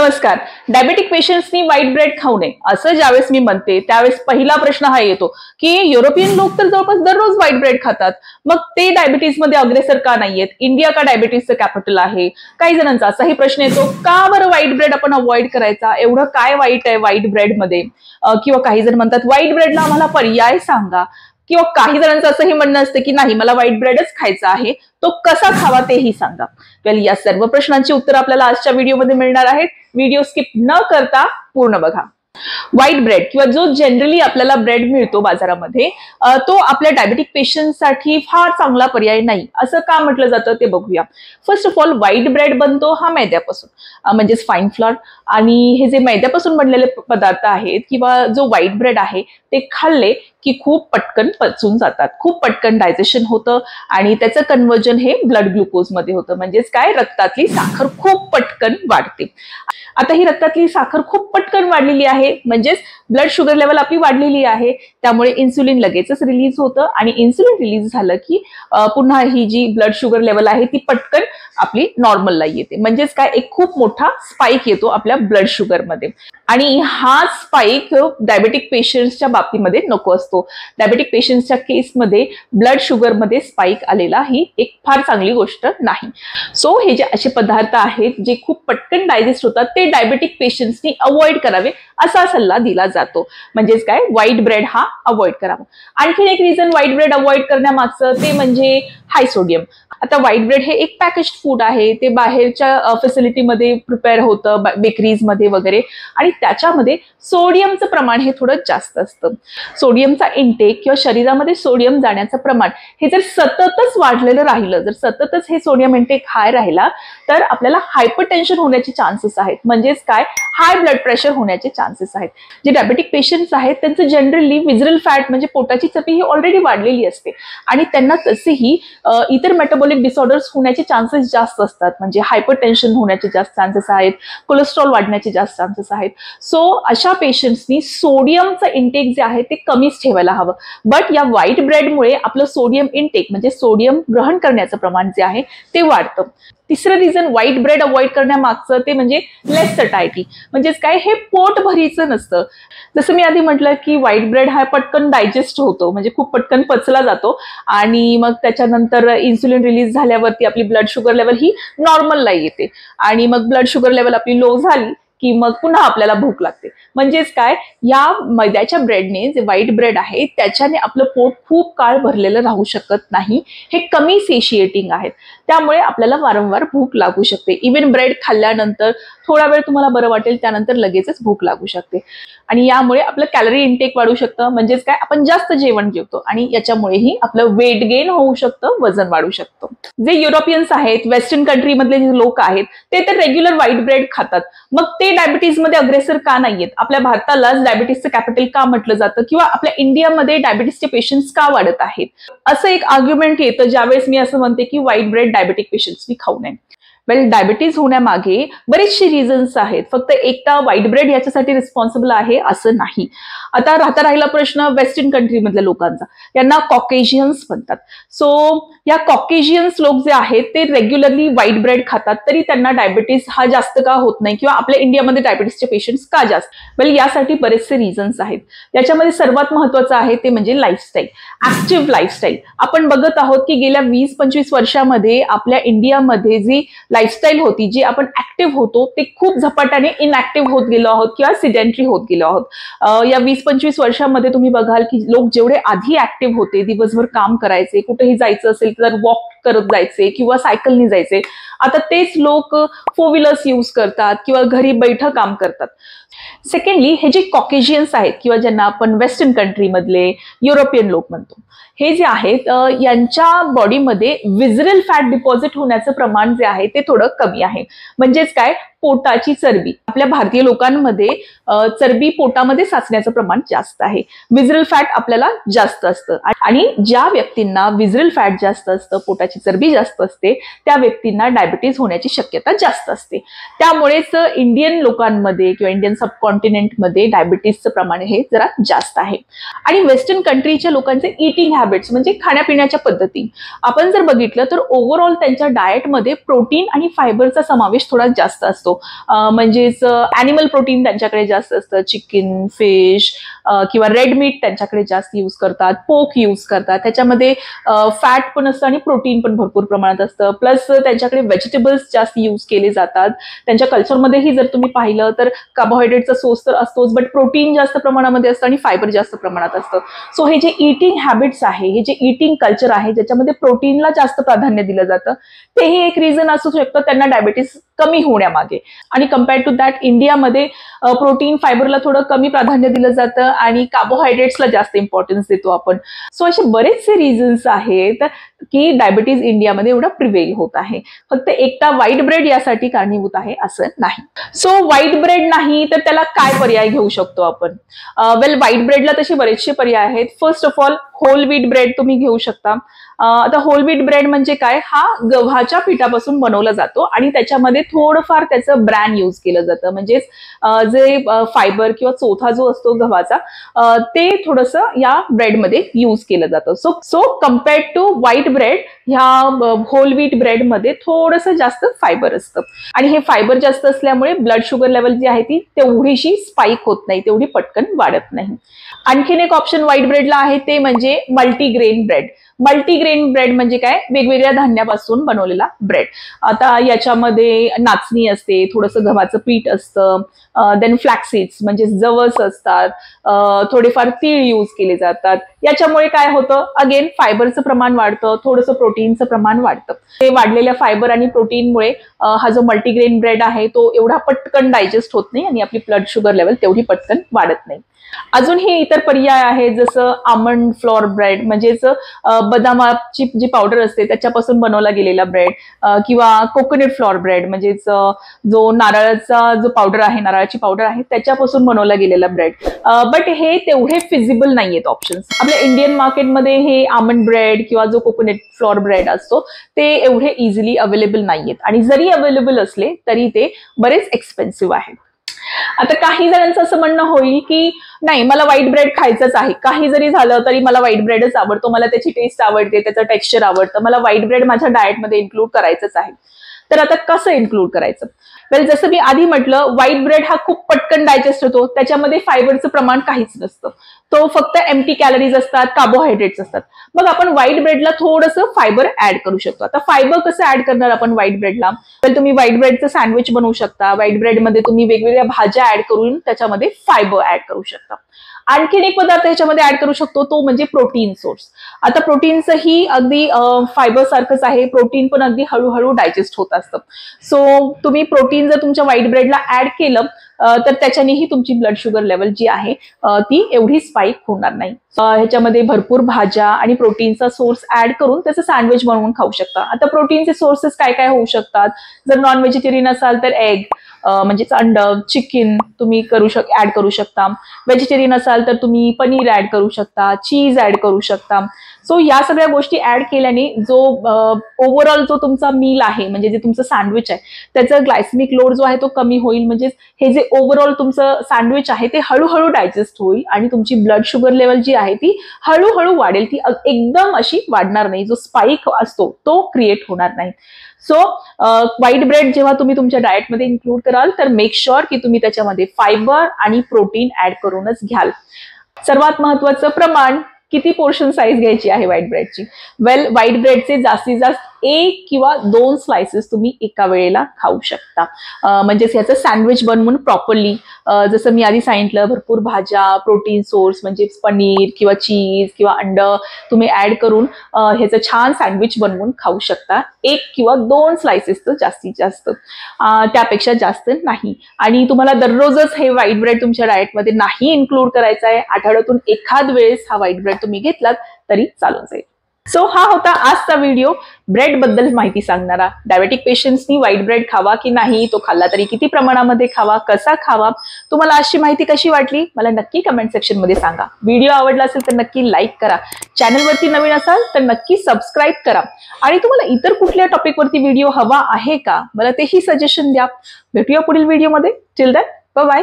नमस्कार. Diabetic पेशंट्सनी white bread खाऊ नये असं ज्यावेळेस मी म्हणते त्यावेळेस पहिला प्रश्न हा येतो की युरोपियन लोक तर जवळपास दररोज व्हाईट ब्रेड खातात, मग ते डायबिटीजमध्ये अग्रेसर का नाहीयेत? इंडिया का डायबिटीजचं कॅपिटल आहे? काही जणांचा असाही प्रश्न येतो, का बरं व्हाईट ब्रेड आपण अवॉइड करायचा? एवढं काय वाईट आहे व्हाईट ब्रेडमध्ये? किंवा काही जण म्हणतात व्हाईट ब्रेडला आम्हाला पर्याय सांगा. किंवा काही जणांचं असंही म्हणणं असतं की नाही, मला व्हाईट ब्रेडच खायचा आहे, तो कसा खावा तेही सांगा. वेल, या सर्व प्रश्नांची उत्तर आपल्याला आजच्या व्हिडिओमध्ये मिळणार आहेत. व्हिडिओ स्किप न करता पूर्ण बघा. व्हाईट ब्रेड किंवा जो जनरली आपल्याला ब्रेड मिळतो बाजारामध्ये तो आपल्या डायबेटिक पेशंटसाठी फार चांगला पर्याय नाही असं का म्हटलं जातं ते बघूया. First of all, white bread बनतो हा मैद्यापासून म्हणजेच फाईन फ्लॉर, आणि हे जे मैद्यापासून बनलेले पदार्थ आहेत किंवा जो व्हाईट ब्रेड आहे ते खाल्ले की खूप पटकन पचून जातात, खूप पटकन डायजेशन होतं आणि त्याचं कन्व्हर्जन हे ब्लड ग्लुकोज मध्ये होतं. म्हणजेच काय, रक्तातली साखर खूप पटकन वाढते. आता ही रक्तातली साखर खूप पटकन वाढलेली आहे म्हणजेच ब्लड शुगर लेवल आपली वाढलेली आहे, त्यामुळे इन्सुलिन लगेचच रिलीज होतं आणि इन्सुलिन रिलीज झालं की पुन्हा ही जी ब्लड शुगर लेवल आहे ती पटकन आपली नॉर्मलला येते. म्हणजेच काय, एक खूप मोठा स्पाइक येतो आपल्या ब्लड शुगर मध्ये, आणि हा स्पाइक डायबेटिक पेशंट्सच्या बाबतीमध्ये नको असतो. डायबेटिक पेशंट्सच्या केसमध्ये ब्लड शुगर मध्ये स्पाइक आलेला ही एक फार चांगली गोष्ट नाही. सो हे जे असे पदार्थ आहेत जे खूप पटकन डायजेस्ट होतात ते डायबेटिक पेशंट्सनी अवॉइड करावे असा सल्ला दिला जातो. म्हणजेच काय, व्हाईट ब्रेड हा अवॉइड करावा. आणखीन एक रिझन व्हाईट ब्रेड अवॉइड करण्यामागचं ते म्हणजे हाय सोडियम. आता व्हाईट ब्रेड हे एक पॅकेज्ड फूड आहे, ते बाहेरच्या फॅसिलिटीमध्ये प्रिपेअर होतं, बेकरीजमध्ये वगैरे, आणि त्याच्यामध्ये सोडियमचं प्रमाण हे थोडं जास्त असतं. सोडियमचा इंटेक किंवा शरीरामध्ये सोडियम जाण्याचं प्रमाण हे जर सततच वाढलेलं राहिलं, जर सततच हे सोडियम इंटेक हाय राहिला तर आपल्याला हायपरटेन्शन होण्याचे चान्सेस आहेत. म्हणजेच काय, हाय ब्लड प्रेशर होण्याचे चान्सेस आहेत. जे डायबेटिक पेशंट्स आहेत त्यांचं जनरली विजरल फॅट म्हणजे पोटाची चरबी ही ऑलरेडी वाढलेली असते आणि त्यांना तसेही इतर मेटाबॉलिक डिसऑर्डर्स होण्याचे चान्सेस जास्त असतात. म्हणजे हायपरटेन्शन होण्याचे जास्त चान्सेस आहेत, कोलेस्ट्रॉल वाढण्याचे जास्त चान्सेस आहेत. सो अशा पेशंट्सनी सोडियमचं इंटेक जे आहे ते कमीच ठेवायला हवं. बट या व्हाईट ब्रेडमुळे आपलं सोडियम इंटेक म्हणजे सोडियम ग्रहण करण्याचं प्रमाण जे आहे ते वाढतं. तिसरं रिझन व्हाईट ब्रेड अवॉइड करण्यामागचं ते म्हणजे लेस सटायटी. म्हणजेच काय, हे पोट भरीचं नसतं. जसं मी आधी म्हटलं की व्हाईट ब्रेड हा पटकन डायजेस्ट होतो, म्हणजे खूप पटकन पचला जातो आणि मग त्याच्यानंतर इन्सुलिन रिलीज झाल्यावरती आपली ब्लड शुगर लेवल ही नॉर्मलला येते आणि मग ब्लड शुगर लेवल आपली लो झाली की मग पुन्हा आपल्याला भूक लागते. म्हणजेच काय, या मैद्याच्या ब्रेडने जे व्हाईट ब्रेड आहे त्याच्याने आपलं पोट खूप काळ भरलेलं राहू शकत नाही. हे कमी सेशिएटिंग आहेत, त्यामुळे आपल्याला वारंवार भूक लागू शकते. इव्हन ब्रेड खाल्ल्यानंतर थोडा वेळ तुम्हाला बरं वाटेल, त्यानंतर लगेचच भूक लागू शकते आणि यामुळे आपलं कॅलरी इंटेक वाढू शकतं. म्हणजेच काय, आपण जास्त जेवण जेवतो आणि याच्यामुळेही आपलं वेट गेन होऊ शकतं, वजन वाढू शकतं. जे युरोपियन्स आहेत, वेस्टर्न कंट्री मधले जे लोक आहेत ते तर रेग्युलर व्हाईट ब्रेड खातात, मग ते डायबिटीजमध्ये अग्रेसर का नाहीयेत? आपल्या भारतालाच डायबिटीजचं कॅपिटल का म्हटलं जातं? किंवा आपल्या इंडियामध्ये डायबिटीसचे पेशंट्स का वाढत आहेत? असं एक आर्ग्युमेंट येतं ज्यावेळेस मी असं म्हणते की व्हाईट ब्रेड डायबिटिक पेशंट्सनी खाऊ नये. वेल, डायबिटीज होण्यामागे बरेचसे रिझन्स आहेत, फक्त एकटा व्हाईट ब्रेड याच्यासाठी रिस्पॉन्सिबल आहे असं नाही. आता राहिला प्रश्न वेस्टर्न कंट्रीमधल्या लोकांचा, यांना कॉकेशियन्स म्हणतात. सो या कॉकेशियन्स लोक जे आहेत ते रेग्युलरली व्हाईट ब्रेड खातात, तरी त्यांना डायबिटीज हा जास्त का होत नाही? किंवा आपल्या इंडियामध्ये डायबिटीसचे पेशंट्स का जास्त? वेल, यासाठी बरेचसे रिझन्स आहेत. याच्यामध्ये सर्वात महत्वाचं आहे ते म्हणजे लाईफस्टाईल, ऍक्टिव्ह लाईफस्टाईल. आपण बघत आहोत की गेल्या 20-25 वर्षामध्ये आपल्या इंडियामध्ये जी लाईफस्टाईल होती, जी आपण ऍक्टिव्ह होतो, ते खूप झपाट्याने इनऍक्टिव्ह होत गेलो आहोत किंवा सिडेंटरी होत गेलो आहोत. या 20-25 वर्षामध्ये तुम्ही बघाल की लोक जेवढे आधी ऍक्टिव्ह होते, दिवसभर काम करायचे, कुठेही जायचं असेल तर वॉक करत जायचे किंवा सायकलनी जायचे, आता तेच लोक 4 व्हीलर्स यूज करतात किंवा घरी बैठं काम करतात. सेकंडली, हे जे कॉकेशियन्स आहेत किंवा ज्यांना आपण वेस्टर्न कंट्रीमधले युरोपियन लोक म्हणतो, हे जे आहेत यांच्या बॉडीमध्ये विजरल फॅट डिपॉझिट होण्याचं प्रमाण जे आहे ते थोडं कमी आहे. म्हणजेच काय, पोटाची चरबी, आपल्या भारतीय लोकांमध्ये चरबी पोटामध्ये साचण्याचं प्रमाण जास्त आहे, विजरल फॅट आपल्याला जास्त असतं. आणि ज्या व्यक्तींना विजरल फॅट जास्त असतं, पोटाची शरीराची चरबी जास्त असते त्या व्यक्तींना डायबिटीज होण्याची शक्यता जास्त असते. त्यामुळेच इंडियन लोकांमध्ये किंवा इंडियन सबकॉन्टिनेंटमध्ये डायबिटीजचं प्रमाण हे जरा जास्त आहे. आणि वेस्टर्न कंट्रीच्या लोकांचे इटिंग हॅबिट्स म्हणजे खाण्यापिण्याच्या पद्धती आपण जर बघितलं तर ओव्हरऑल त्यांच्या डाएटमध्ये प्रोटीन आणि फायबरचा समावेश थोडा जास्त असतो. म्हणजेच ॲनिमल प्रोटीन त्यांच्याकडे जास्त असतं, चिकन, फिश किंवा रेड मीट त्यांच्याकडे जास्त यूज करतात, पोक यूज करतात. त्याच्यामध्ये फॅट पण असतं आणि प्रोटीन पण भरपूर प्रमाणात असतं. प्लस त्यांच्याकडे व्हेजिटेबल्स जास्त यूज केले जातात. त्यांच्या कल्चरमध्येही जर तुम्ही पाहिलं तर कार्बोहायड्रेटचा सोर्स तर असतोच, बट प्रोटीन जास्त प्रमाणामध्ये असतं आणि फायबर जास्त प्रमाणात असतं. सो हे जे इटिंग हॅबिट्स आहे, हे जे इटिंग कल्चर आहे ज्याच्यामध्ये प्रोटीनला जास्त प्राधान्य दिलं जातं, तेही एक रिझन असू शकतं त्यांना डायबिटीस कमी होण्यामागे. आणि कम्पेअर्ड टू दॅट इंडियामध्ये प्रोटीन फायबरला थोडं कमी प्राधान्य दिलं जातं आणि कार्बोहायड्रेट्सला जास्त इम्पॉर्टन्स देतो आपण. सो असे बरेचसे रिझन्स आहेत की डायबिटीज इंडियामध्ये एवढा प्रिवेल होत आहे. फक्त एकटा व्हाईट ब्रेड यासाठी कारणीभूत आहे असं नाही. सो व्हाईट ब्रेड नाही तर त्याला काय पर्याय घेऊ शकतो आपण? वेल, व्हाईट ब्रेडला तसे बरेचसे पर्याय आहेत. First of all whole wheat bread तुम्ही घेऊ शकता. आता होल व्हीट ब्रेड म्हणजे काय? हा गव्हाच्या पिठापासून बनवला जातो आणि त्याच्यामध्ये थोडंफार त्याचं ब्रॅन यूज केलं जातं. म्हणजेच जे फायबर किंवा चोथा जो असतो गव्हाचा ते थोडंसं या ब्रेडमध्ये यूज केलं जातं. So compared to white bread ह्या होल व्हीट ब्रेडमध्ये थोडंसं जास्त फायबर असतं आणि हे फायबर जास्त असल्यामुळे ब्लड शुगर लेवल जी आहे ती तेवढीशी स्पाइक होत नाही, तेवढी पटकन वाढत नाही. आणखीन एक ऑप्शन व्हाईट ब्रेडला आहे ते म्हणजे मल्टीग्रेन ब्रेड. मल्टीग्रेन ब्रेड म्हणजे काय? वेगवेगळ्या धान्यापासून बनवलेला ब्रेड. आता याच्यामध्ये नाचणी असते, थोडंसं गव्हाचं पीठ असतं, देन फ्लॅक्सीड्स म्हणजे जवस असतात, थोडेफार तीळ यूज केले जातात. याच्यामुळे काय होतं? अगेन फायबरचं प्रमाण वाढतं, थोडंसं प्रोटीनचं प्रमाण वाढतं. ते वाढलेल्या फायबर आणि प्रोटीनमुळे हा जो मल्टीग्रेन ब्रेड आहे तो एवढा पटकन डायजेस्ट होत नाही आणि आपली ब्लड शुगर लेवल तेवढी पटकन वाढत नाही. अजूनही इतर पर्याय आहेत जसं आमंड फ्लॉर ब्रेड म्हणजेच बदामाची जी पावडर असते त्याच्यापासून बनवला गेलेला ब्रेड किंवा कोकोनट फ्लॉर ब्रेड म्हणजेच जो नारळाचा जो पावडर आहे, नारळाची पावडर आहे त्याच्यापासून बनवला गेलेला ब्रेड. बट हे तेवढे फिजिबल नाहीयेत ऑप्शन्स. आपल्या इंडियन मार्केटमध्ये हे आमंड ब्रेड किंवा जो कोकोनट फ्लॉर ब्रेड असतो ते एवढे इझिली अवेलेबल नाहीयेत आणि जरी अवेलेबल असले तरी ते बरेच एक्सपेन्सिव्ह आहेत. आता काही जणांचं असं म्हणणं होईल की नाही, मला व्हाईट ब्रेड खायचंच आहे, काही जरी झालं तरी मला व्हाईट ब्रेडच आवडतो, मला त्याची टेस्ट आवडते, त्याचं टेक्स्चर आवडतं, मला व्हाईट ब्रेड माझ्या डाएटमध्ये इन्क्लूड करायचंच आहे. तर आता कसं इन्क्लूड करायचं? वेल, जसं मी आधी म्हटलं, व्हाईट ब्रेड हा खूप पटकन डायजेस्ट होतो, त्याच्यामध्ये फायबरचं प्रमाण काहीच नसतं, तो फक्त एम्प्टी कॅलरीज असतात, कार्बोहायड्रेट्स असतात. मग आपण व्हाईट ब्रेडला थोडंसं फायबर ऍड करू शकतो. आता फायबर कसं ऍड करणार आपण व्हाईट ब्रेडला? तर तुम्ही व्हाईट ब्रेडचं सँडविच बनवू शकता. व्हाईट ब्रेडमध्ये तुम्ही वेगवेगळ्या भाज्या ऍड करून त्याच्यामध्ये फायबर ऍड करू शकता. आणखीन एक पदार्थ ह्याच्यामध्ये ऍड करू शकतो तो म्हणजे प्रोटीन सोर्स. आता प्रोटीनचंही अगदी फायबर सारखंच आहे, प्रोटीन पण अगदी हळूहळू डायजेस्ट होत असतं. सो तुम्ही प्रोटीन जर तुमच्या व्हाईट ब्रेडला ऍड केलं तर त्याच्यानेही तुमची ब्लड शुगर लेवल जी आहे ती एवढी स्पाइक होणार नाही. ह्याच्यामध्ये भरपूर भाज्या आणि प्रोटीनचा सोर्स ऍड करून त्याचं सँडविच बनवून खाऊ शकता. आता प्रोटीनचे सोर्सेस काय काय होऊ शकतात? जर नॉन व्हेजिटेरियन असाल तर एग म्हणजेच अंड, चिकन तुम्ही ऍड करू शकता. व्हेजिटेरियन असाल तर तुम्ही पनीर ऍड करू शकता, चीज ऍड करू शकता. सो या सगळ्या गोष्टी ऍड केल्याने जो ओव्हरऑल जो तुमचा मील आहे म्हणजे जे तुमचं सँडविच आहे त्याचा ग्लायसेमिक लोड जो आहे तो कमी होईल. म्हणजे हे जे ओव्हरऑल तुमचं सँडविच आहे ते हळूहळू डायजेस्ट होईल आणि तुमची ब्लड शुगर लेवल जी आहे ती हळूहळू वाढेल, ती एकदम अशी वाढणार नाही, जो स्पाइक असतो तो क्रिएट होणार नाही. सो व्हाईट ब्रेड जेव्हा तुम्ही तुमच्या डाएटमध्ये इन्क्लूड कराल तर मेक शुअर की तुम्ही त्याच्यामध्ये फायबर आणि प्रोटीन ऍड करूनच घ्याल. सर्वात महत्वाचं प्रमाण, किती पोर्शन साईज घ्यायची आहे व्हाईट ब्रेडची? वेल, व्हाईट ब्रेडचे जास्तीत जास्त 1 किंवा 2 स्लाइसेस तुम्ही एका वेळेला खाऊ शकता. म्हणजेच याचं सँडविच बनवून प्रॉपरली जसं मी आधी सांगितलं भरपूर भाज्या, प्रोटीन सोर्स म्हणजेच पनीर किंवा चीज किंवा अंड तुम्ही ऍड करून ह्याचं छान सँडविच बनवून खाऊ शकता. 1 किंवा 2 स्लाइसेस तर जास्तीत जास्त, त्यापेक्षा जास्त नाही. आणि तुम्हाला दररोजच हे व्हाईट ब्रेड तुमच्या डाएटमध्ये नाही इन्क्लूड करायचं आहे. आठवड्यातून एखाद वेळेस हा व्हाईट ब्रेड तुम्ही घेतलात तरी चालून जाईल. सो हा होता आजचा व्हिडिओ ब्रेड बद्दल माहिती सांगणारा. डायबेटिक पेशंट्सनी व्हाईट ब्रेड खावा की नाही, तो खाल्ला तरी किती प्रमाणामध्ये खावा, कसा खावा. तुम्हाला आजची माहिती कशी वाटली मला नक्की कमेंट सेक्शन मध्ये सांगा. व्हिडिओ आवडला असेल तर नक्की लाईक करा. चॅनलवरती नवीन असाल तर नक्की सबस्क्राईब करा. आणि तुम्हाला इतर कुठल्या टॉपिकवरती व्हिडिओ हवा आहे का मला तेही सजेशन द्या. भेटूया पुढील व्हिडिओमध्ये. Till then bye bye.